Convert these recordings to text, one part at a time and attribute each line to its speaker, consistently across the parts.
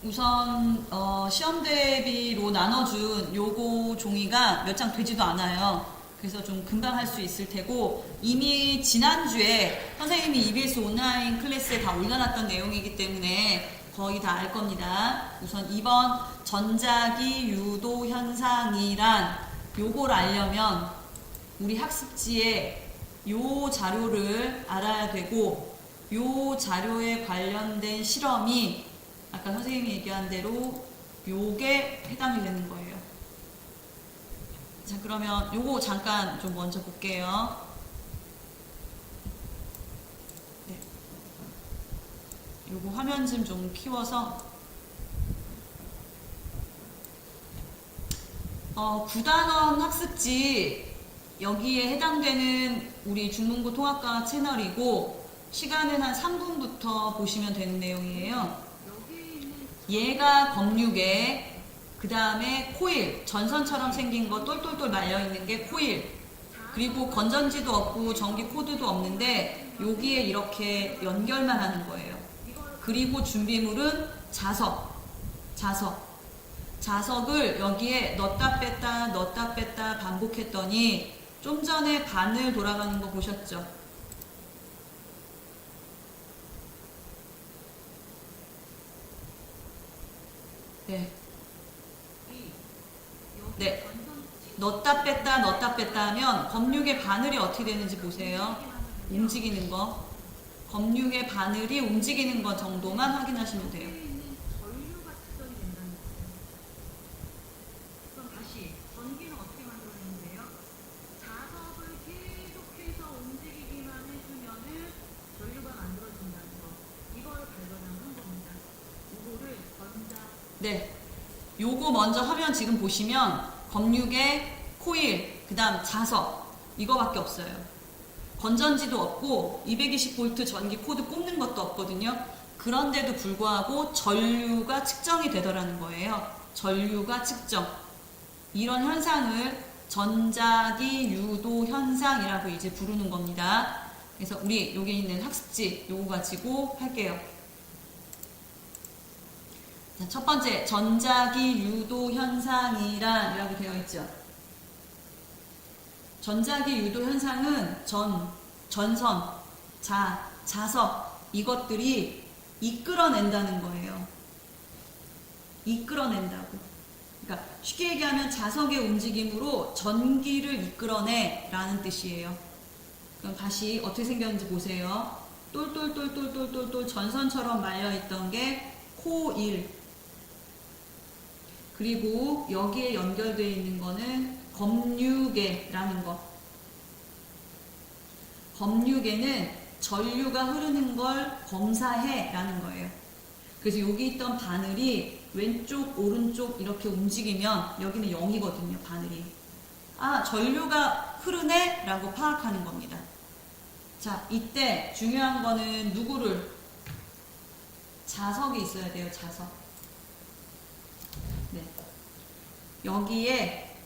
Speaker 1: 우선 시험 대비로 나눠준 요거 종이가 몇 장 되지도 않아요. 그래서 좀 금방 할 수 있을 테고, 이미 지난주에 선생님이 EBS 온라인 클래스에 다 올려놨던 내용이기 때문에 거의 다 알 겁니다. 우선 2번 전자기 유도 현상이란 요걸 알려면 우리 학습지에 요 자료를 알아야 되고, 요 자료에 관련된 실험이 아까 선생님이 얘기한 대로 요게 해당이 되는 거예요. 자, 그러면 요거 잠깐 좀 먼저 볼게요. 네. 요거 화면 좀 키워서 9단원 학습지 여기에 해당되는 우리 중문고 통합과 채널이고, 시간은 한 3분부터 보시면 되는 내용이에요. 얘가 검육에, 그 다음에 코일, 전선처럼 생긴 거 똘똘똘 말려있는 게 코일, 그리고 건전지도 없고 전기 코드도 없는데 여기에 이렇게 연결만 하는 거예요. 그리고 준비물은 자석을 여기에 넣었다 뺐다 반복했더니 좀 전에 바늘 돌아가는 거 보셨죠? 네. 네. 넣었다 뺐다 하면 검육의 바늘이 어떻게 되는지 보세요. 움직이는 거. 검육의 바늘이 움직이는 거 정도만 확인하시면 돼요. 네. 요거 먼저 화면 지금 보시면 검육의 코일, 그 다음 자석, 이거밖에 없어요. 건전지도 없고 220V 전기 코드 꼽는 것도 없거든요. 그런데도 불구하고 전류가 측정이 되더라는 거예요. 전류가 측정. 이런 현상을 전자기 유도 현상이라고 이제 부르는 겁니다. 그래서 우리 여기 있는 학습지 요거 가지고 할게요. 자, 첫 번째, 전자기 유도 현상이라고 되어 있죠. 전자기 유도 현상은 전선, 자석, 이것들이 이끌어낸다는 거예요. 이끌어낸다고. 그러니까 쉽게 얘기하면 자석의 움직임으로 전기를 이끌어내 라는 뜻이에요. 그럼 다시 어떻게 생겼는지 보세요. 똘똘똘똘똘똘 전선처럼 말려있던 게 코일. 그리고 여기에 연결되어 있는 거는 검육에라는 거. 검육에는 전류가 흐르는 걸 검사해 라는 거예요. 그래서 여기 있던 바늘이 왼쪽 오른쪽 이렇게 움직이면 여기는 0이거든요. 바늘이. 아, 전류가 흐르네 라고 파악하는 겁니다. 자, 이때 중요한 거는 누구를? 자석이 있어야 돼요. 자석. 네. 여기에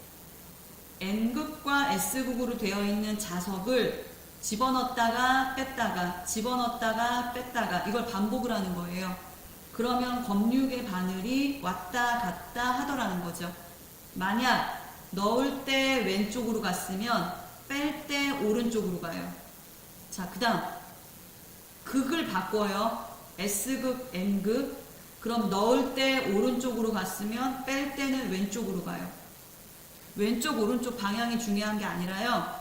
Speaker 1: N극과 S극으로 되어 있는 자석을 집어넣었다가 뺐다가 이걸 반복을 하는 거예요. 그러면 검육의 바늘이 왔다 갔다 하더라는 거죠. 만약 넣을 때 왼쪽으로 갔으면 뺄 때 오른쪽으로 가요. 자, 그 다음 극을 바꿔요. S극, N극. 그럼 넣을 때 오른쪽으로 갔으면 뺄 때는 왼쪽으로 가요. 왼쪽 오른쪽 방향이 중요한 게 아니라요.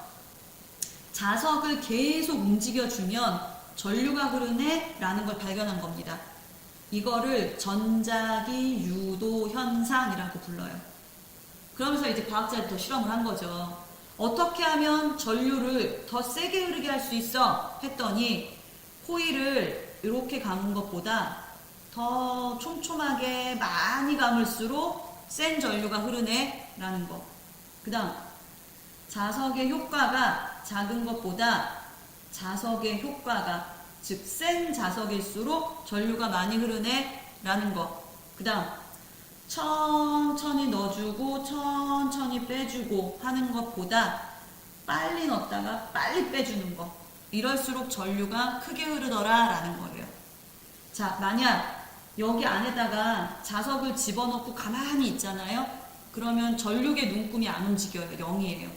Speaker 1: 자석을 계속 움직여주면 전류가 흐르네 라는 걸 발견한 겁니다. 이거를 전자기 유도 현상이라고 불러요. 그러면서 이제 과학자들이 더 실험을 한 거죠. 어떻게 하면 전류를 더 세게 흐르게 할 수 있어? 했더니 코일을 이렇게 감은 것보다 더 촘촘하게 많이 감을수록 센 전류가 흐르네 라는 거. 그 다음 자석의 효과가 작은 것보다 자석의 효과가, 즉 센 자석일수록 전류가 많이 흐르네 라는 거. 그 다음 천천히 넣어주고 천천히 빼주고 하는 것보다 빨리 넣었다가 빨리 빼주는 거. 이럴수록 전류가 크게 흐르더라 라는 거예요. 자, 만약 여기 안에다가 자석을 집어넣고 가만히 있잖아요. 그러면 전류의 눈금이 안 움직여요. 0이에요.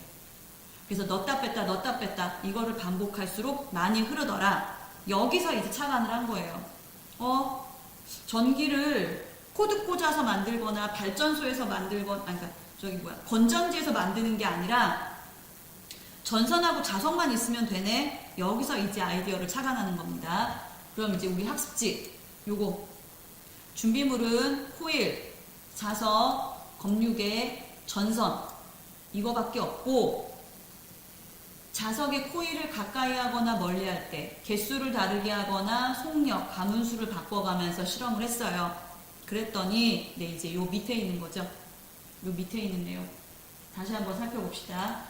Speaker 1: 그래서 넣었다 뺐다 넣었다 뺐다 이거를 반복할수록 많이 흐르더라. 여기서 이제 착안을 한 거예요. 전기를 코드 꽂아서 만들거나 발전소에서 만들거나 그러니까 건전지에서 만드는 게 아니라 전선하고 자석만 있으면 되네. 여기서 이제 아이디어를 착안하는 겁니다. 그럼 이제 우리 학습지 요거 준비물은 코일, 자석, 검류계, 전선 이거밖에 없고 자석의 코일을 가까이 하거나 멀리 할 때 개수를 다르게 하거나 속력, 가문수를 바꿔가면서 실험을 했어요. 그랬더니 네 이제 요 밑에 있는 거죠. 요 밑에 있는 내용 다시 한번 살펴봅시다.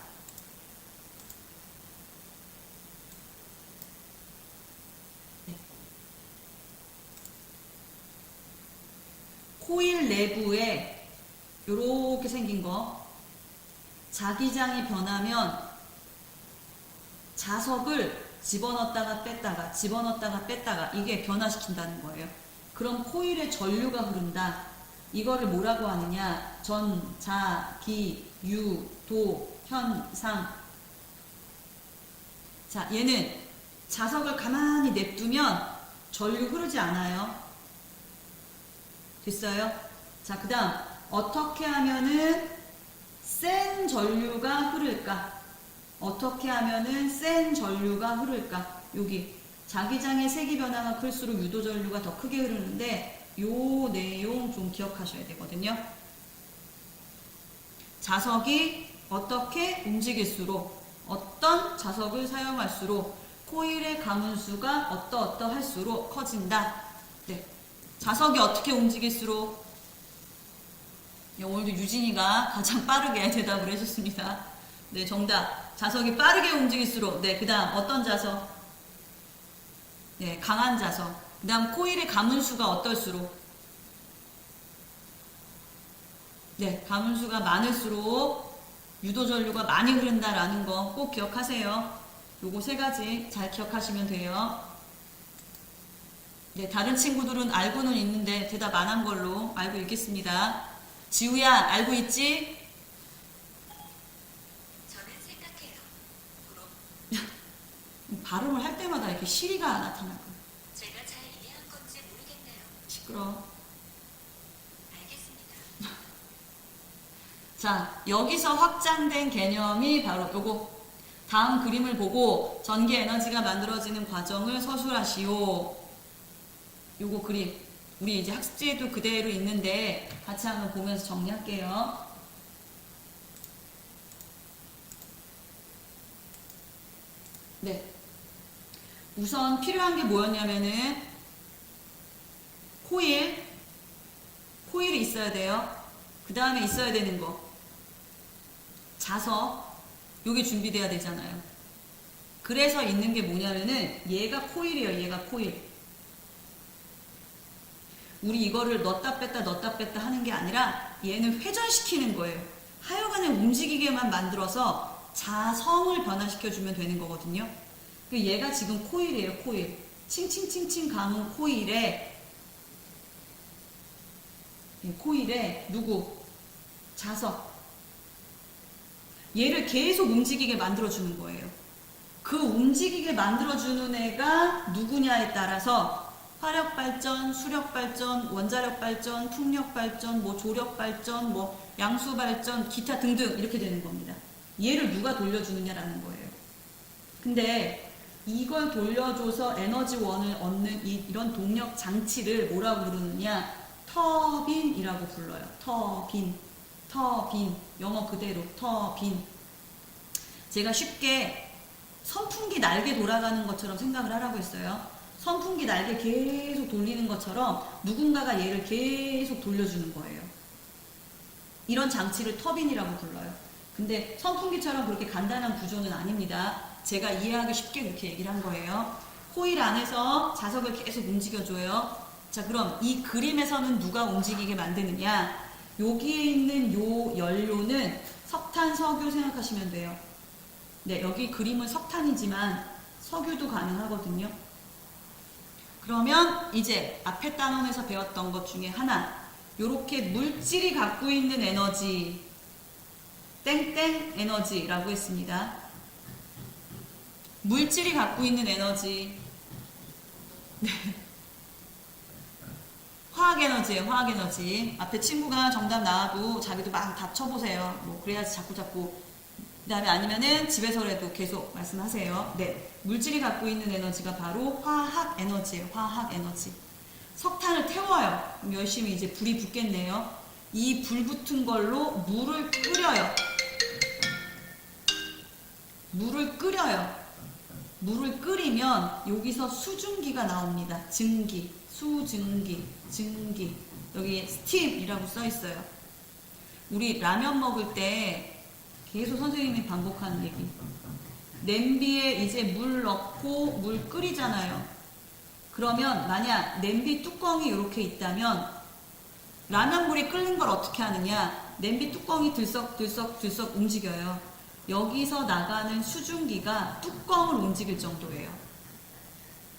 Speaker 1: 네. 코일 내부에 요렇게 생긴 거 자기장이 변하면 자석을 집어넣었다가 뺐다가 집어넣었다가 뺐다가 이게 변화시킨다는 거예요. 그럼 코일에 전류가 흐른다. 이거를 뭐라고 하느냐? 전, 자, 기, 유, 도, 현, 상. 자, 얘는 자석을 가만히 냅두면 전류 흐르지 않아요. 됐어요? 자, 그 다음 어떻게 하면은 센 전류가 흐를까? 어떻게 하면은 센 전류가 흐를까? 여기 자기장의 세기 변화가 클수록 유도 전류가 더 크게 흐르는데 요 내용 좀 기억하셔야 되거든요. 자석이 어떻게 움직일수록 어떤 자석을 사용할수록 코일의 가문수가 어떠할수록 커진다. 네. 자석이 어떻게 움직일수록 오늘도 유진이가 가장 빠르게 대답을 해줬습니다. 네, 정답. 자석이 빠르게 움직일수록 네, 그 다음 어떤 자석? 네, 강한 자석. 그 다음 코일의 가문수가 어떨수록 네, 가문수가 많을수록 유도전류가 많이 흐른다라는 거 꼭 기억하세요. 요거 세 가지 잘 기억하시면 돼요. 네, 다른 친구들은 알고는 있는데 대답 안 한 걸로 알고 있겠습니다. 지우야, 알고 있지?
Speaker 2: 저는 생각해요.
Speaker 1: 발음을 할 때마다 이렇게 시리가 나타날 거예요.
Speaker 2: 제가 잘 이해한 건지 모르겠네요.
Speaker 1: 시끄러워.
Speaker 2: 알겠습니다.
Speaker 1: 자, 여기서 확장된 개념이 바로 요거. 다음 그림을 보고 전기 에너지가 만들어지는 과정을 서술하시오. 요거 그림. 우리 이제 학습지에도 그대로 있는데 같이 한번 보면서 정리할게요. 네. 우선 필요한 게 뭐였냐면은 코일이 있어야 돼요. 그 다음에 있어야 되는 거 자석 요게 준비돼야 되잖아요. 그래서 있는 게 뭐냐면은 얘가 코일이에요. 얘가 코일. 우리 이거를 넣었다 뺐다 하는 게 아니라 얘는 회전시키는 거예요. 하여간에 움직이게만 만들어서 자성을 변화시켜주면 되는 거거든요. 얘가 지금 코일이에요. 코일. 칭칭칭칭 감은 코일에 누구? 자석. 얘를 계속 움직이게 만들어주는 거예요. 그 움직이게 만들어주는 애가 누구냐에 따라서 화력발전, 수력발전, 원자력발전, 풍력발전, 조력발전, 양수발전, 기타 등등 이렇게 되는 겁니다. 얘를 누가 돌려주느냐라는 거예요. 근데 이걸 돌려줘서 에너지원을 얻는 이런 동력 장치를 뭐라고 부르느냐? 터빈이라고 불러요. 터빈. 영어 그대로 터빈. 제가 쉽게 선풍기 날개 돌아가는 것처럼 생각을 하라고 했어요. 선풍기 날개 계속 돌리는 것처럼 누군가가 얘를 계속 돌려주는 거예요. 이런 장치를 터빈이라고 불러요. 근데 선풍기처럼 그렇게 간단한 구조는 아닙니다. 제가 이해하기 쉽게 그렇게 얘기를 한 거예요. 코일 안에서 자석을 계속 움직여줘요. 자, 그럼 이 그림에서는 누가 움직이게 만드느냐? 여기에 있는 요 연료는 석탄, 석유 생각하시면 돼요. 네, 여기 그림은 석탄이지만 석유도 가능하거든요. 그러면 이제 앞에 단원에서 배웠던 것 중에 하나, 요렇게 물질이 갖고 있는 에너지, 땡땡 에너지라고 했습니다. 물질이 갖고 있는 에너지. 네. 화학에너지예요, 화학에너지. 앞에 친구가 정답 나와도 자기도 막 다 쳐보세요. 뭐, 그래야지 자꾸. 그 다음에 아니면은 집에서라도 계속 말씀하세요. 네. 물질이 갖고 있는 에너지가 바로 화학에너지예요, 화학에너지. 석탄을 태워요. 그럼 열심히 이제 불이 붙겠네요. 이 불 붙은 걸로 물을 끓여요. 물을 끓여요. 물을 끓이면 여기서 수증기가 나옵니다. 증기, 수증기, 증기. 여기 스팀이라고 써 있어요. 우리 라면 먹을 때 계속 선생님이 반복하는 얘기. 냄비에 이제 물 넣고 물 끓이잖아요. 그러면 만약 냄비 뚜껑이 이렇게 있다면 라면 물이 끓는 걸 어떻게 하느냐? 냄비 뚜껑이 들썩들썩 움직여요. 여기서 나가는 수증기가 뚜껑을 움직일 정도예요.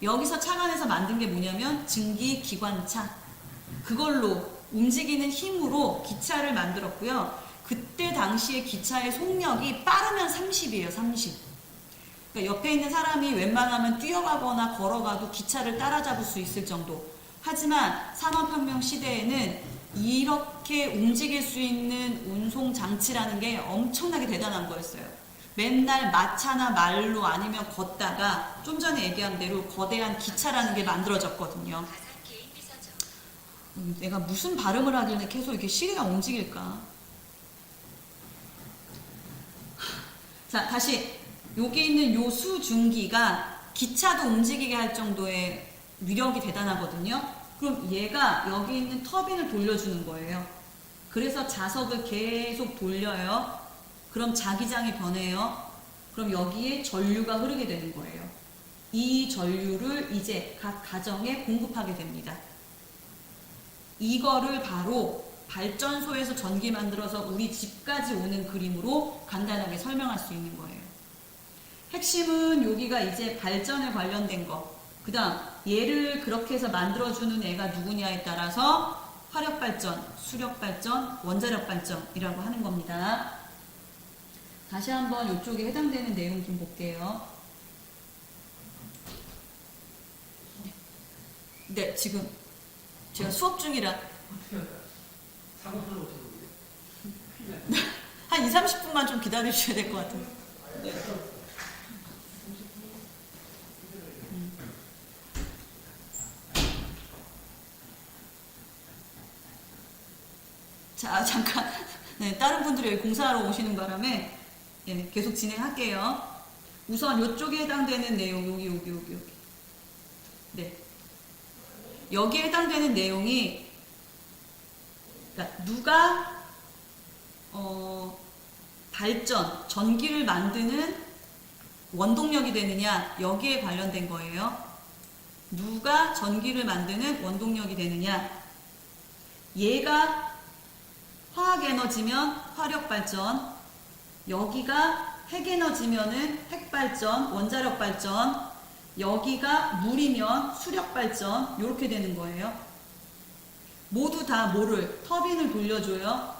Speaker 1: 여기서 차관에서 만든 게 뭐냐면 증기기관차. 그걸로 움직이는 힘으로 기차를 만들었고요. 그때 당시에 기차의 속력이 빠르면 30이에요. 30. 그러니까 옆에 있는 사람이 웬만하면 뛰어가거나 걸어가도 기차를 따라잡을 수 있을 정도. 하지만 산업혁명 시대에는 이렇게 움직일 수 있는 운송 장치라는 게 엄청나게 대단한 거였어요. 맨날 마차나 말로 아니면 걷다가 좀 전에 얘기한 대로 거대한 기차라는 게 만들어졌거든요.
Speaker 2: 가상 개인 비서죠.
Speaker 1: 내가 무슨 발음을 하길래 계속 이렇게 시리가 움직일까? 자, 다시 여기 있는 요 수증기가 기차도 움직이게 할 정도의 위력이 대단하거든요. 그럼 얘가 여기 있는 터빈을 돌려주는 거예요. 그래서 자석을 계속 돌려요. 그럼 자기장이 변해요. 그럼 여기에 전류가 흐르게 되는 거예요. 이 전류를 이제 각 가정에 공급하게 됩니다. 이거를 바로 발전소에서 전기 만들어서 우리 집까지 오는 그림으로 간단하게 설명할 수 있는 거예요. 핵심은 여기가 이제 발전에 관련된 거. 그 다음 얘를 그렇게 해서 만들어주는 애가 누구냐에 따라서 화력발전, 수력발전, 원자력발전이라고 하는 겁니다. 다시 한번 이쪽에 해당되는 내용 좀 볼게요. 네, 지금 제가 수업 중이라
Speaker 3: 어떻게 할까요? 작업을 어떻게 보게?
Speaker 1: 한 2, 30분만 좀 기다려 주셔야 될 것 같은데. 네. 자, 잠깐. 네, 다른 분들이 여기 공사하러 오시는 바람에 예, 계속 진행할게요. 우선 이쪽에 해당되는 내용, 여기. 네. 여기에 해당되는 내용이, 그러니까 누가, 발전, 전기를 만드는 원동력이 되느냐, 여기에 관련된 거예요. 누가 전기를 만드는 원동력이 되느냐. 얘가 화학에너지면 화력발전, 여기가 핵에너지면은 핵발전, 원자력발전, 여기가 물이면 수력발전, 이렇게 되는 거예요. 모두 다 뭐를? 터빈을 돌려줘요.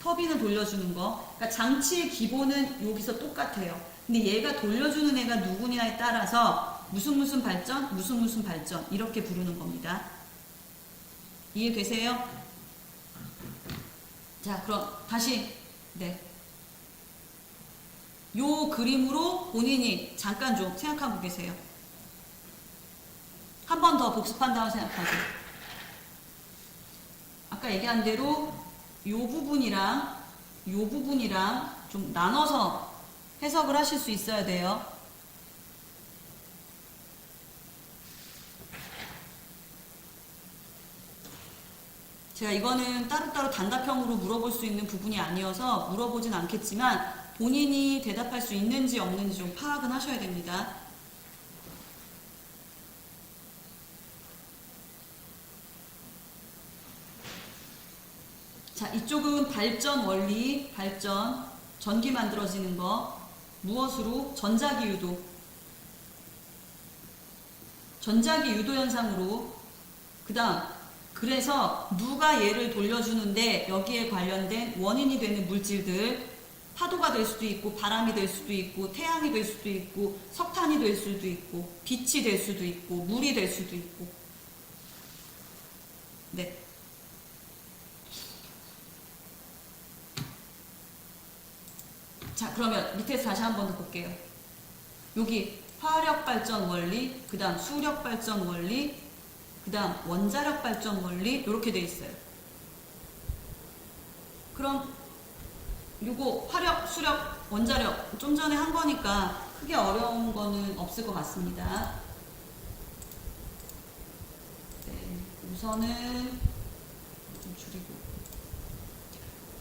Speaker 1: 터빈을 돌려주는 거. 그러니까 장치의 기본은 여기서 똑같아요. 근데 얘가 돌려주는 애가 누구냐에 따라서 무슨 발전, 무슨 발전 이렇게 부르는 겁니다. 이해되세요? 자, 그럼 다시 네. 요 그림으로 본인이 잠깐 좀 생각하고 계세요. 한 번 더 복습한다고 생각하세요. 아까 얘기한 대로 요 부분이랑 요 부분이랑 좀 나눠서 해석을 하실 수 있어야 돼요. 제가 이거는 따로따로 단답형으로 물어볼 수 있는 부분이 아니어서 물어보진 않겠지만 본인이 대답할 수 있는지 없는지 좀 파악은 하셔야 됩니다. 자, 이쪽은 발전 원리, 발전, 전기 만들어지는 거, 무엇으로? 전자기유도. 전자기 유도 현상으로. 그 다음, 그래서 누가 얘를 돌려주는데 여기에 관련된 원인이 되는 물질들, 파도가 될 수도 있고, 바람이 될 수도 있고, 태양이 될 수도 있고, 석탄이 될 수도 있고, 빛이 될 수도 있고, 물이 될 수도 있고. 네. 자, 그러면 밑에서 다시 한 번 더 볼게요. 여기 화력 발전 원리, 그 다음 수력 발전 원리, 그 다음 원자력 발전 원리, 이렇게 돼 있어요. 그럼 요거 화력, 수력, 원자력 좀 전에 한 거니까 크게 어려운 거는 없을 것 같습니다. 네, 우선은 좀 줄이고.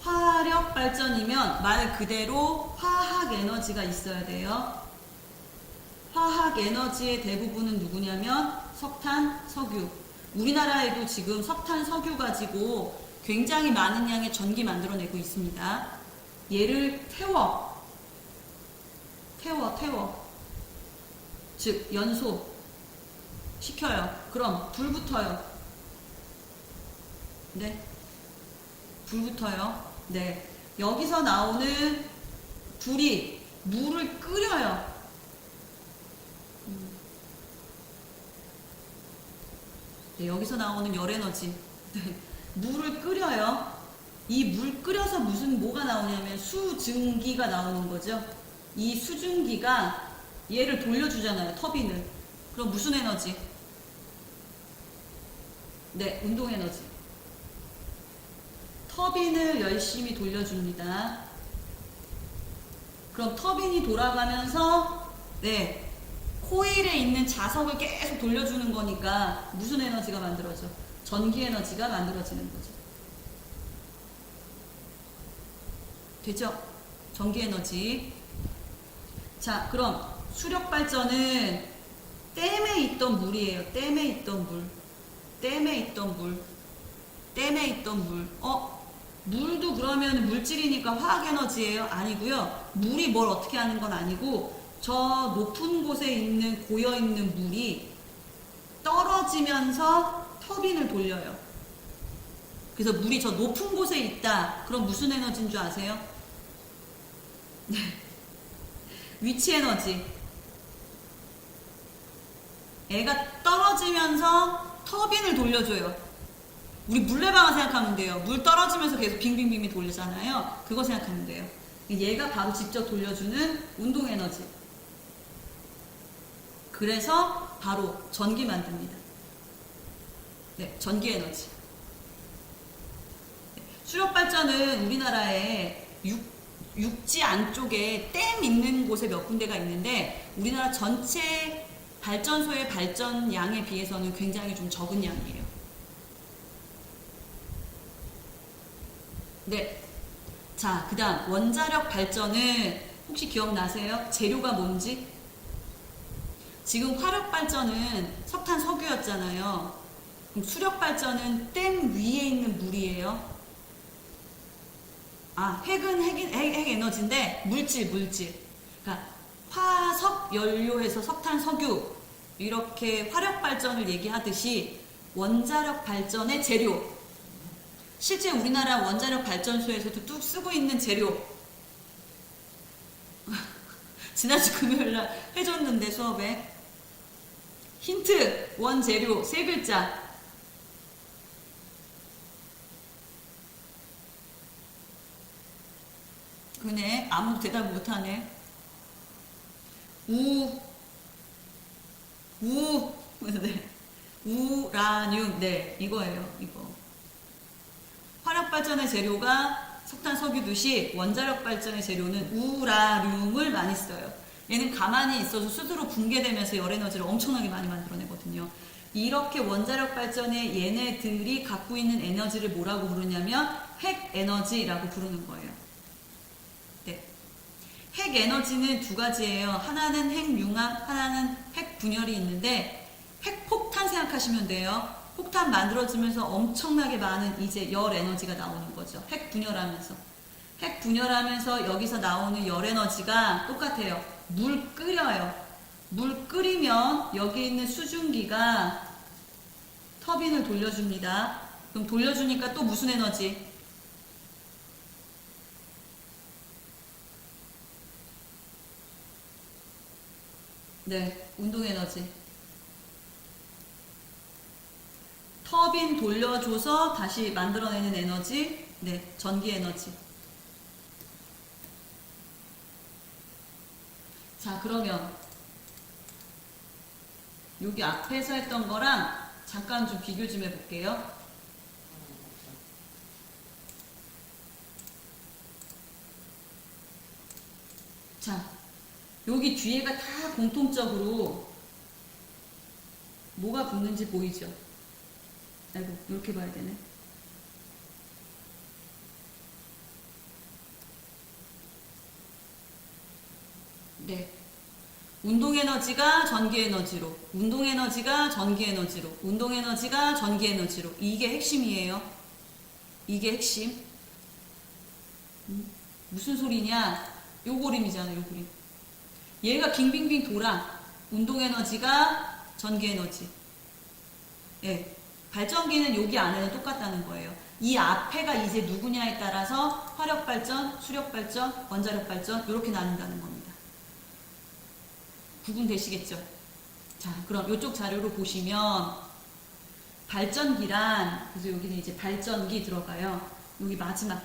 Speaker 1: 화력 발전이면 말 그대로 화학 에너지가 있어야 돼요. 화학 에너지의 대부분은 누구냐면 석탄, 석유. 우리나라에도 지금 석탄, 석유 가지고 굉장히 많은 양의 전기 만들어내고 있습니다. 얘를 태워. 즉, 연소 시켜요. 그럼 불 붙어요. 네. 불 붙어요. 네. 여기서 나오는 불이 물을 끓여요. 네, 여기서 나오는 열에너지. 네. 물을 끓여요. 이 물 끓여서 뭐가 나오냐면 수증기가 나오는 거죠. 이 수증기가 얘를 돌려주잖아요. 터빈을. 그럼 무슨 에너지? 네, 운동 에너지. 터빈을 열심히 돌려줍니다. 그럼 터빈이 돌아가면서 네, 코일에 있는 자석을 계속 돌려주는 거니까 무슨 에너지가 만들어져? 전기 에너지가 만들어지는 거죠. 되죠? 전기 에너지. 자, 그럼 수력 발전은 댐에 있던 물이에요. 댐에 있던 물. 물도 그러면 물질이니까 화학 에너지예요? 아니고요. 물이 뭘 어떻게 하는 건 아니고 저 높은 곳에 있는 고여 있는 물이 떨어지면서 터빈을 돌려요. 그래서 물이 저 높은 곳에 있다. 그럼 무슨 에너지인 줄 아세요? 위치 에너지. 애가 떨어지면서 터빈을 돌려줘요. 우리 물레방아 생각하면 돼요. 물 떨어지면서 계속 빙빙빙빙 돌리잖아요. 그거 생각하면 돼요. 얘가 바로 직접 돌려주는 운동 에너지. 그래서 바로 전기 만듭니다. 네, 전기 에너지. 수력 발전은 우리나라에 육지 안쪽에 댐 있는 곳에 몇 군데가 있는데 우리나라 전체 발전소의 발전량에 비해서는 굉장히 좀 적은 양이에요. 네. 자, 그 다음 원자력 발전은 혹시 기억나세요? 재료가 뭔지? 지금 화력 발전은 석탄, 석유였잖아요. 그럼 수력 발전은 댐 위에 있는 물이에요. 핵은 핵 에너지인데 물질. 그러니까 화석 연료에서 석탄, 석유 이렇게 화력 발전을 얘기하듯이 원자력 발전의 재료. 실제 우리나라 원자력 발전소에서도 뚝 쓰고 있는 재료. 지난주 금요일날 해줬는데 수업에 힌트 원재료 3글자. 그네 아무도 대답 못하네. 네. 우라늄. 네, 이거예요. 이거. 화력 발전의 재료가 석탄, 석유듯이 원자력 발전의 재료는 우라늄을 많이 써요. 얘는 가만히 있어서 스스로 붕괴되면서 열에너지를 엄청나게 많이 만들어내거든요. 이렇게 원자력 발전의 얘네들이 갖고 있는 에너지를 뭐라고 부르냐면 핵에너지라고 부르는 거예요. 네. 핵에너지는 두 가지예요. 하나는 핵융합, 하나는 핵분열이 있는데 핵폭탄 생각하시면 돼요. 폭탄 만들어지면서 엄청나게 많은 이제 열 에너지가 나오는 거죠. 핵 분열하면서 여기서 나오는 열 에너지가 똑같아요. 물 끓여요. 물 끓이면 여기 있는 수증기가 터빈을 돌려줍니다. 그럼 돌려주니까 또 무슨 에너지? 네, 운동 에너지. 터빈 돌려줘서 다시 만들어내는 에너지. 네, 전기 에너지. 자, 그러면 여기 앞에서 했던 거랑 잠깐 좀 비교 좀 해볼게요. 자, 여기 뒤에가 다 공통적으로 뭐가 붙는지 보이죠? 아이고, 이렇게 봐야 되네. 네. 운동 에너지가 전기 에너지로, 운동 에너지가 전기 에너지로, 운동 에너지가 전기 에너지로. 이게 핵심이에요. 이게 핵심. 무슨 소리냐? 요 그림이잖아, 요 그림. 얘가 빙빙빙 돌아. 운동 에너지가 전기 에너지. 예. 발전기는 여기 안에는 똑같다는 거예요. 이 앞에가 이제 누구냐에 따라서 화력 발전, 수력 발전, 원자력 발전 이렇게 나눈다는 겁니다. 구분되시겠죠? 자, 그럼 이쪽 자료로 보시면 발전기란, 그래서 여기는 이제 발전기 들어가요. 여기 마지막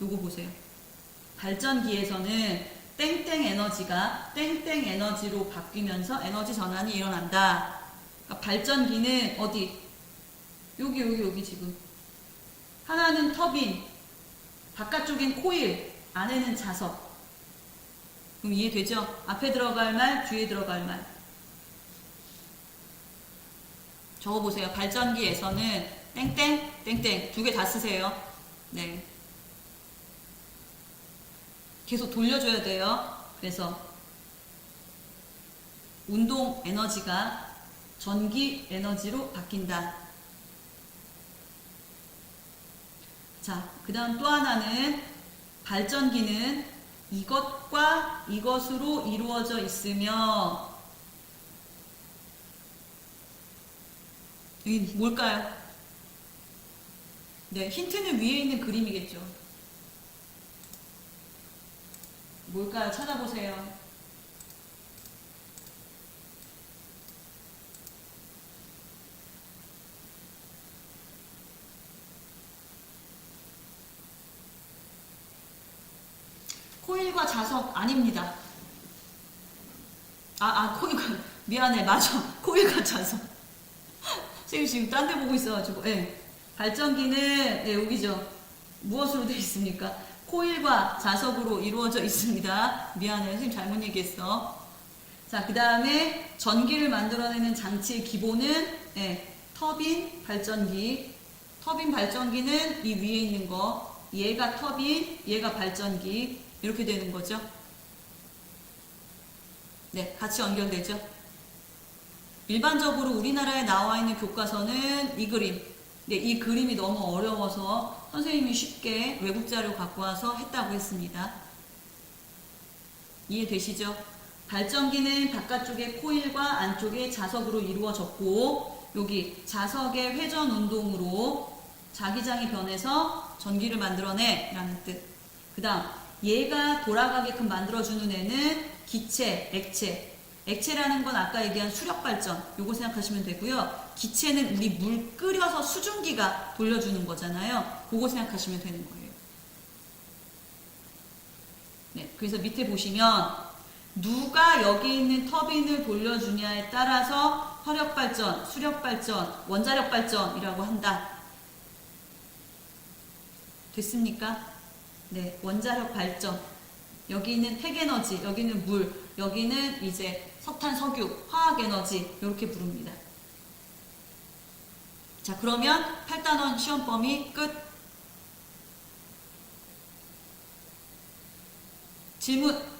Speaker 1: 요거 보세요. 발전기에서는 땡땡 에너지가 땡땡 에너지로 바뀌면서 에너지 전환이 일어난다. 그러니까 발전기는 어디? 여기 지금. 하나는 터빈, 바깥쪽엔 코일, 안에는 자석. 그럼 이해되죠? 앞에 들어갈 말, 뒤에 들어갈 말. 적어보세요. 발전기에서는 땡땡, 땡땡 두 개 다 쓰세요. 네. 계속 돌려줘야 돼요. 그래서 운동 에너지가 전기 에너지로 바뀐다. 자, 그 다음 또 하나는 발전기는 이것과 이것으로 이루어져 있으며, 여기 뭘까요? 네, 힌트는 위에 있는 그림이겠죠. 뭘까요? 찾아보세요. 코일과 자석 아닙니다. 코일과, 미안해, 맞아. 코일과 자석. 선생님 지금 딴 데 보고 있어가지고, 예. 발전기는, 네, 여기죠. 무엇으로 되어 있습니까? 코일과 자석으로 이루어져 있습니다. 미안해, 선생님 잘못 얘기했어. 자, 그 다음에 전기를 만들어내는 장치의 기본은, 예, 터빈 발전기. 터빈 발전기는 이 위에 있는 거. 얘가 터빈, 얘가 발전기. 이렇게 되는 거죠. 네, 같이 연결되죠. 일반적으로 우리나라에 나와 있는 교과서는 이 그림. 네, 이 그림이 너무 어려워서 선생님이 쉽게 외국 자료 갖고 와서 했다고 했습니다. 이해되시죠? 발전기는 바깥쪽에 코일과 안쪽에 자석으로 이루어졌고, 여기 자석의 회전 운동으로 자기장이 변해서 전기를 만들어내 라는 뜻. 그 다음 얘가 돌아가게끔 만들어주는 애는 기체, 액체. 액체라는 건 아까 얘기한 수력 발전, 요거 생각하시면 되고요. 기체는 우리 물 끓여서 수증기가 돌려주는 거잖아요. 그거 생각하시면 되는 거예요. 네, 그래서 밑에 보시면 누가 여기 있는 터빈을 돌려주냐에 따라서 화력 발전, 수력 발전, 원자력 발전이라고 한다. 됐습니까? 네, 원자력 발전. 여기는 핵에너지, 여기는 물, 여기는 이제 석탄, 석유, 화학에너지 이렇게 부릅니다. 자, 그러면 8단원 시험 범위 끝. 질문.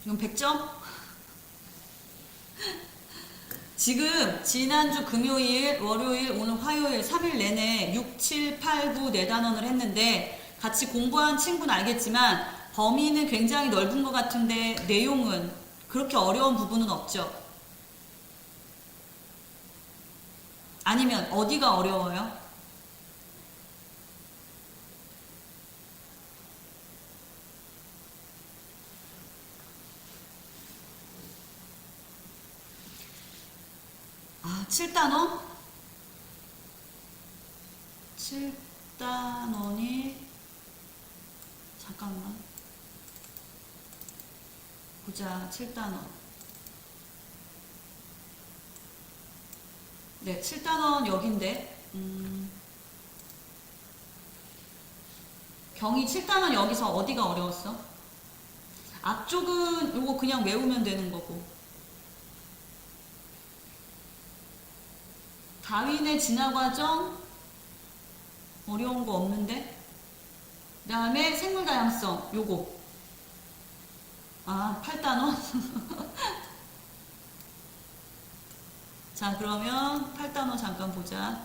Speaker 1: 이건 100점? 지금 지난주 금요일, 월요일, 오늘 화요일 3일 내내 6, 7, 8, 9 4단원을 했는데 같이 공부한 친구는 알겠지만 범위는 굉장히 넓은 것 같은데 내용은 그렇게 어려운 부분은 없죠. 아니면 어디가 어려워요? 아, 7단원? 7단원이 잠깐만 보자. 7단원. 네, 7단원 여긴데 경희 7단원 여기서 어디가 어려웠어? 앞쪽은 요거 그냥 외우면 되는 거고 다윈의 진화과정 어려운 거 없는데 그 다음에 생물 다양성 요거 아 8단원 자 그러면 8단원 잠깐 보자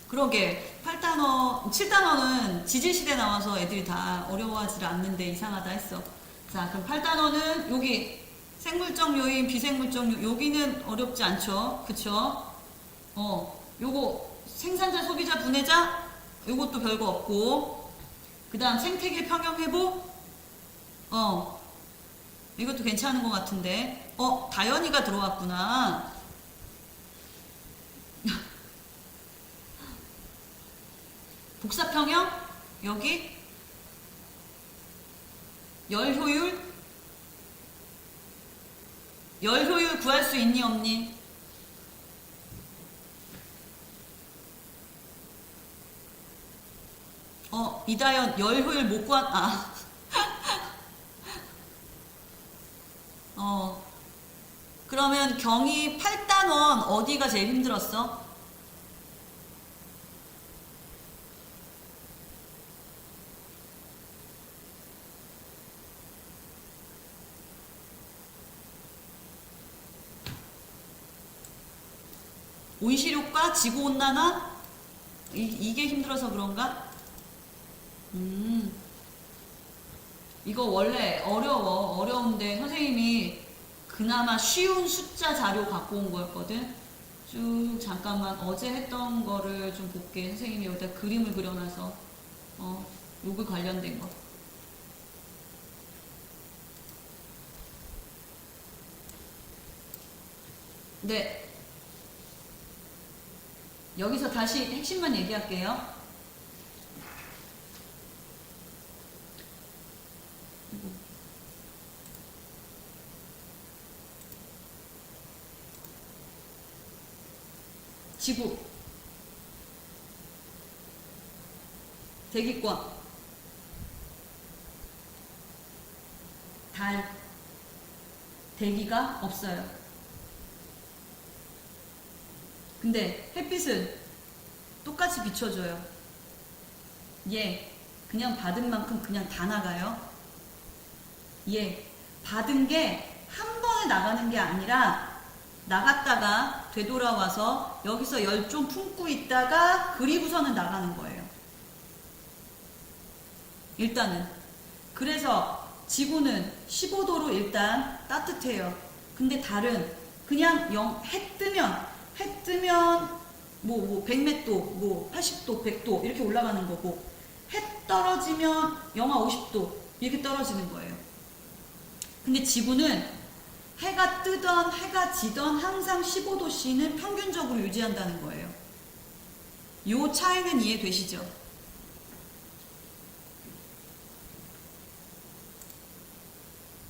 Speaker 1: 그러게 8단원 7단원은 지질시대 나와서 애들이 다 어려워하지 않는데 이상하다 했어. 자 그럼 8단원은 여기 생물적 요인 비생물적 요인 여기는 어렵지 않죠 그쵸 요거 생산자 소비자 분해자 요것도 별거 없고 그 다음 생태계 평형 회복 이것도 괜찮은 것 같은데 다현이가 들어왔구나. 복사 평형 여기 열 효율 구할 수 있니 없니? 이다연 열 효율 못 구한 그러면 경희 8단원 어디가 제일 힘들었어? 온실효과, 지구온난화? 이게 힘들어서 그런가? 이거 원래 어려운데 선생님이 그나마 쉬운 숫자 자료 갖고 온 거였거든. 쭉 잠깐만 어제 했던 거를 좀 볼게. 선생님이 여기다 그림을 그려놔서 요거 관련된 거. 네. 여기서 다시 핵심만 얘기할게요. 지구, 대기권, 달, 대기가 없어요. 근데 햇빛은 똑같이 비춰줘요. 그냥 받은 만큼 그냥 다 나가요. 받은 게 한 번에 나가는 게 아니라 나갔다가 되돌아와서 여기서 열 좀 품고 있다가 그리고서는 나가는 거예요. 일단은. 그래서 지구는 15도로 일단 따뜻해요. 근데 달은 그냥 해 뜨면 뭐 100몇 도, 뭐 80도, 100도 이렇게 올라가는 거고 해 떨어지면 영하 50도 이렇게 떨어지는 거예요. 근데 지구는 해가 뜨던 해가 지던 항상 15도씨는 평균적으로 유지한다는 거예요. 요 차이는 이해되시죠?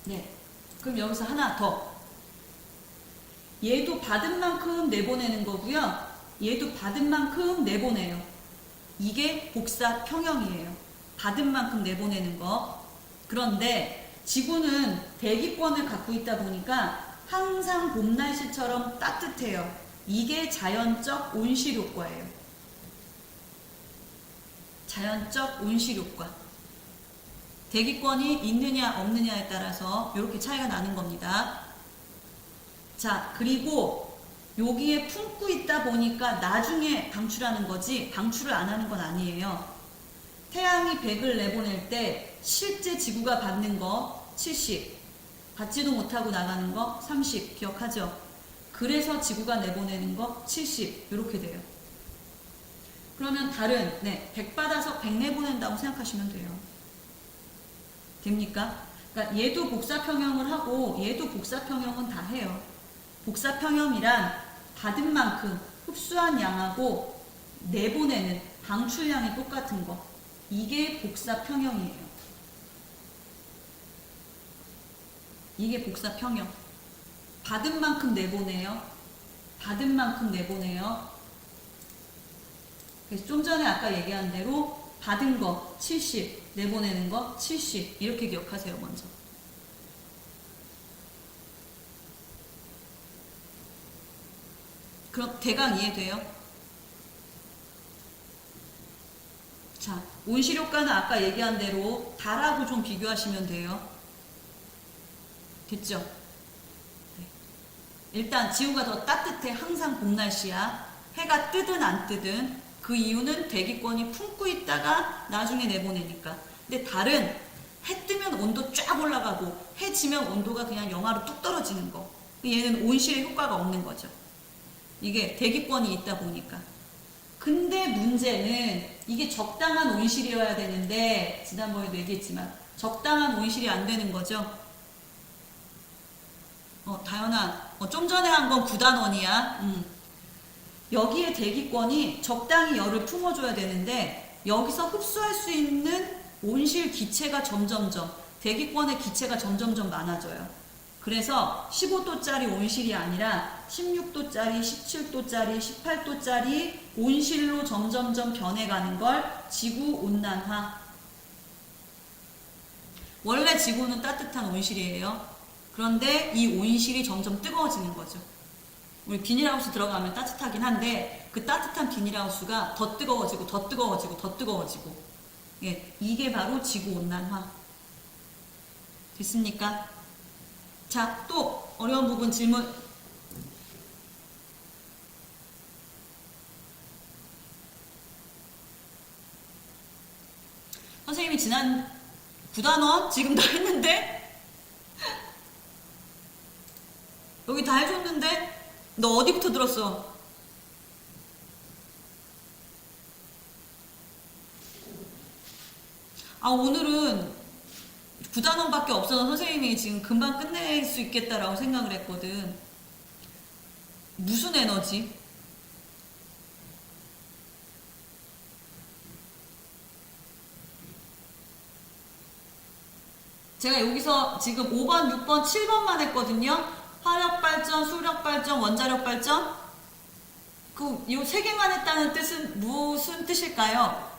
Speaker 1: 네. 그럼 여기서 하나 더. 얘도 받은 만큼 내보내는 거고요. 얘도 받은 만큼 내보내요. 이게 복사 평형이에요. 받은 만큼 내보내는 거. 그런데 지구는 대기권을 갖고 있다 보니까 항상 봄 날씨처럼 따뜻해요. 이게 자연적 온실 효과예요. 자연적 온실 효과. 대기권이 있느냐 없느냐에 따라서 이렇게 차이가 나는 겁니다. 자, 그리고 여기에 품고 있다 보니까 나중에 방출하는 거지 방출을 안 하는 건 아니에요. 태양이 100을 내보낼 때 실제 지구가 받는 거 70, 받지도 못하고 나가는 거 30 기억하죠? 그래서 지구가 내보내는 거 70 이렇게 돼요. 그러면 다른 100 받아서 100 내보낸다고 생각하시면 돼요. 됩니까? 그러니까 얘도 복사평형을 하고 얘도 복사평형은 다 해요. 복사평형이란 받은 만큼 흡수한 양하고 내보내는 방출량이 똑같은 거. 이게 복사평형이에요. 이게 복사평형. 받은 만큼 내보내요. 받은 만큼 내보내요. 그래서 좀 전에 아까 얘기한 대로 받은 거 70, 내보내는 거 70 이렇게 기억하세요. 먼저. 그럼 대강 이해돼요? 자, 온실효과는 아까 얘기한 대로 달하고 좀 비교하시면 돼요. 됐죠? 네. 일단 지구가 더 따뜻해. 항상 봄 날씨야. 해가 뜨든 안 뜨든 그 이유는 대기권이 품고 있다가 나중에 내보내니까. 근데 달은 해 뜨면 온도 쫙 올라가고 해 지면 온도가 그냥 영하로 뚝 떨어지는 거. 얘는 온실의 효과가 없는 거죠. 이게 대기권이 있다 보니까. 근데 문제는 이게 적당한 온실이어야 되는데 지난번에도 얘기했지만 적당한 온실이 안 되는 거죠. 다현아, 좀 전에 한 건 9단원이야. 여기에 대기권이 적당히 열을 품어줘야 되는데 여기서 흡수할 수 있는 온실 기체가 점점점 대기권의 기체가 점점점 많아져요. 그래서 15도짜리 온실이 아니라 16도짜리, 17도짜리, 18도짜리 온실로 점점점 변해가는 걸 지구온난화. 원래 지구는 따뜻한 온실이에요. 그런데 이 온실이 점점 뜨거워지는 거죠. 우리 비닐하우스 들어가면 따뜻하긴 한데 그 따뜻한 비닐하우스가 더 뜨거워지고 더 뜨거워지고 더 뜨거워지고. 예, 이게 바로 지구온난화. 됐습니까? 자, 또 어려운 부분 질문. 선생님이 지난 9단원 지금 다 했는데? 여기 다 해줬는데? 너 어디부터 들었어? 오늘은 9단원밖에 없어서 선생님이 지금 금방 끝낼 수 있겠다라고 생각을 했거든. 무슨 에너지? 제가 여기서 지금 5번, 6번, 7번만 했거든요. 화력발전, 수력발전, 원자력발전. 요 세 개만 했다는 뜻은 무슨 뜻일까요?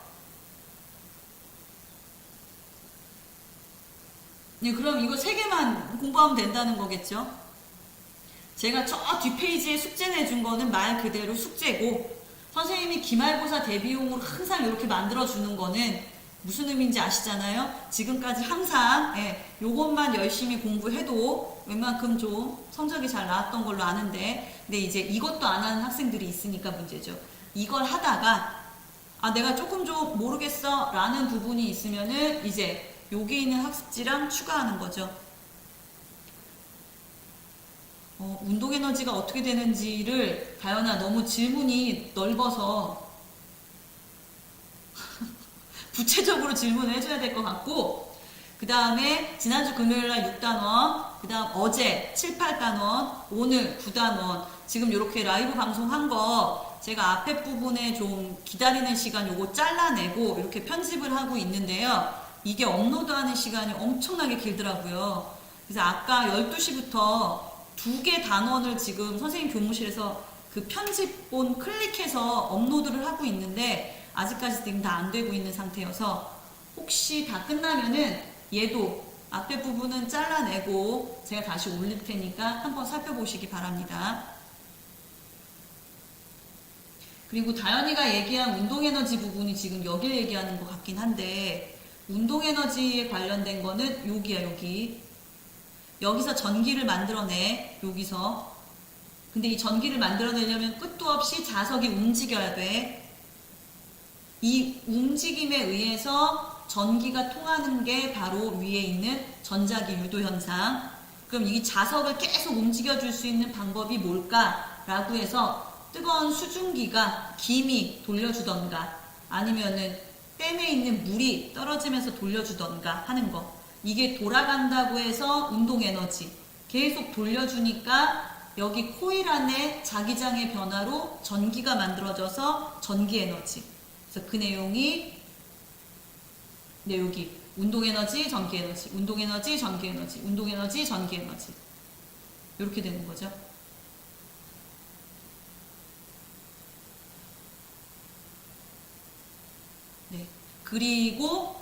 Speaker 1: 네, 그럼 이거 세 개만 공부하면 된다는 거겠죠? 제가 저 뒷페이지에 숙제 내준 거는 말 그대로 숙제고 선생님이 기말고사 대비용으로 항상 이렇게 만들어주는 거는 무슨 의미인지 아시잖아요? 지금까지 항상 요것만 열심히 공부해도 웬만큼 좀 성적이 잘 나왔던 걸로 아는데 근데 이제 이것도 안 하는 학생들이 있으니까 문제죠. 이걸 하다가 내가 조금 좀 모르겠어 라는 부분이 있으면은 이제 여기 있는 학습지랑 추가하는 거죠. 운동에너지가 어떻게 되는지를 다현아 너무 질문이 넓어서 구체적으로 질문을 해줘야 될 것 같고 그 다음에 지난주 금요일날 6단원 그 다음 어제 7, 8단원 오늘 9단원 지금 이렇게 라이브 방송한 거 제가 앞에 부분에 좀 기다리는 시간 요거 잘라내고 이렇게 편집을 하고 있는데요. 이게 업로드하는 시간이 엄청나게 길더라고요. 그래서 아까 12시부터 2개 단원을 지금 선생님 교무실에서 그 편집본 클릭해서 업로드를 하고 있는데 아직까지 지금 다 안 되고 있는 상태여서 혹시 다 끝나면은 얘도 앞에 부분은 잘라내고 제가 다시 올릴 테니까 한번 살펴보시기 바랍니다. 그리고 다현이가 얘기한 운동에너지 부분이 지금 여길 얘기하는 것 같긴 한데 운동에너지에 관련된 거는 여기야 여기. 여기서 전기를 만들어내. 여기서 근데 이 전기를 만들어내려면 끝도 없이 자석이 움직여야 돼. 이 움직임에 의해서 전기가 통하는 게 바로 위에 있는 전자기 유도 현상. 그럼 이 자석을 계속 움직여줄 수 있는 방법이 뭘까라고 해서 뜨거운 수증기가 김이 돌려주던가 아니면은 댐에 있는 물이 떨어지면서 돌려주던가 하는 거. 이게 돌아간다고 해서 운동 에너지 계속 돌려주니까 여기 코일 안에 자기장의 변화로 전기가 만들어져서 전기 에너지. 그래서 그 내용이 여기 운동 에너지, 전기 에너지, 운동 에너지, 전기 에너지, 운동 에너지, 전기 에너지. 이렇게 되는 거죠. 네. 그리고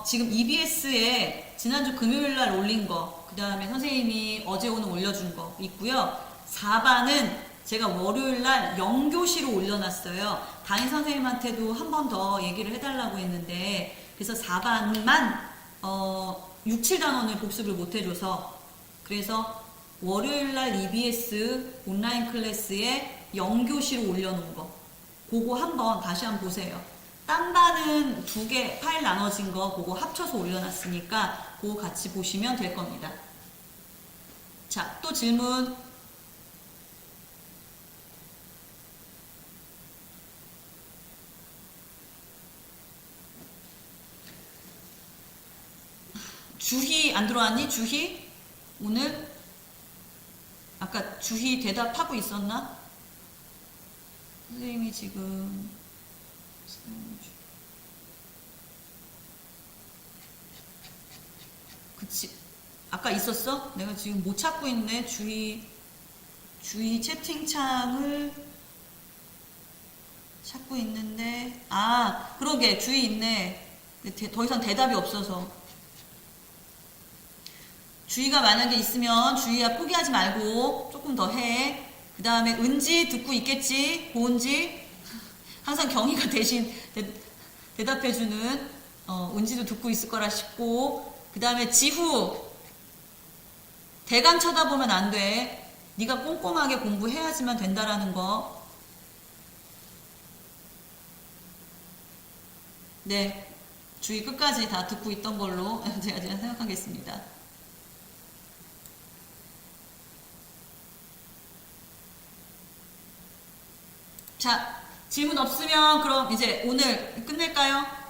Speaker 1: 지금 EBS에 지난주 금요일 날 올린 거, 그 다음에 선생님이 어제 오늘 올려준 거 있고요. 4반은 제가 월요일 날 0교시로 올려놨어요. 담임 선생님한테도 한 번 더 얘기를 해달라고 했는데, 그래서 4반만 6, 7단원을 복습을 못 해줘서, 그래서 월요일 날 EBS 온라인 클래스에 0교시로 올려놓은 거, 그거 한번 다시 한번 보세요. 딴 반은 2개 파일 나눠진 거 그거 합쳐서 올려놨으니까 그거 같이 보시면 될 겁니다. 자, 또 질문. 주희 안 들어왔니? 주희? 오늘? 아까 주희 대답하고 있었나? 선생님이 지금 그치. 아까 있었어? 내가 지금 못 찾고 있네. 주희 채팅창을 찾고 있는데, 아, 그러게, 주희 있네. 근데 더 이상 대답이 없어서. 주희가 만약에 있으면, 주희야 포기하지 말고 조금 더 해. 그 다음에 은지 듣고 있겠지? 고은지? 항상 경희가 대신 대답해주는 은지도 듣고 있을 거라 싶고, 그 다음에 지후, 대강 쳐다보면 안 돼. 네가 꼼꼼하게 공부해야지만 된다라는 거. 네, 주의 끝까지 다 듣고 있던 걸로 제가 생각하겠습니다. 자, 질문 없으면 그럼 이제 오늘 끝낼까요?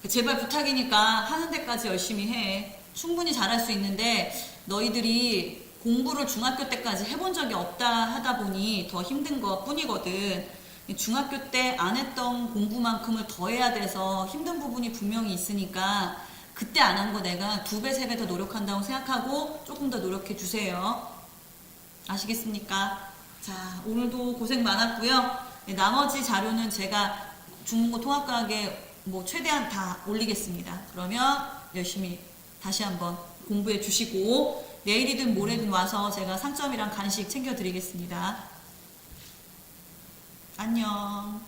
Speaker 1: 제발 부탁이니까 하는 데까지 열심히 해. 충분히 잘할 수 있는데 너희들이 공부를 중학교 때까지 해본 적이 없다 하다 보니 더 힘든 것 뿐이거든. 중학교 때 안 했던 공부만큼을 더 해야 돼서 힘든 부분이 분명히 있으니까 그때 안 한 거 내가 2배, 3배 더 노력한다고 생각하고 조금 더 노력해 주세요. 아시겠습니까? 자, 오늘도 고생 많았고요. 나머지 자료는 제가 중국어 통합과학에 최대한 다 올리겠습니다. 그러면 열심히 다시 한번 공부해 주시고 내일이든 모레든 와서 제가 상점이랑 간식 챙겨 드리겠습니다. 안녕.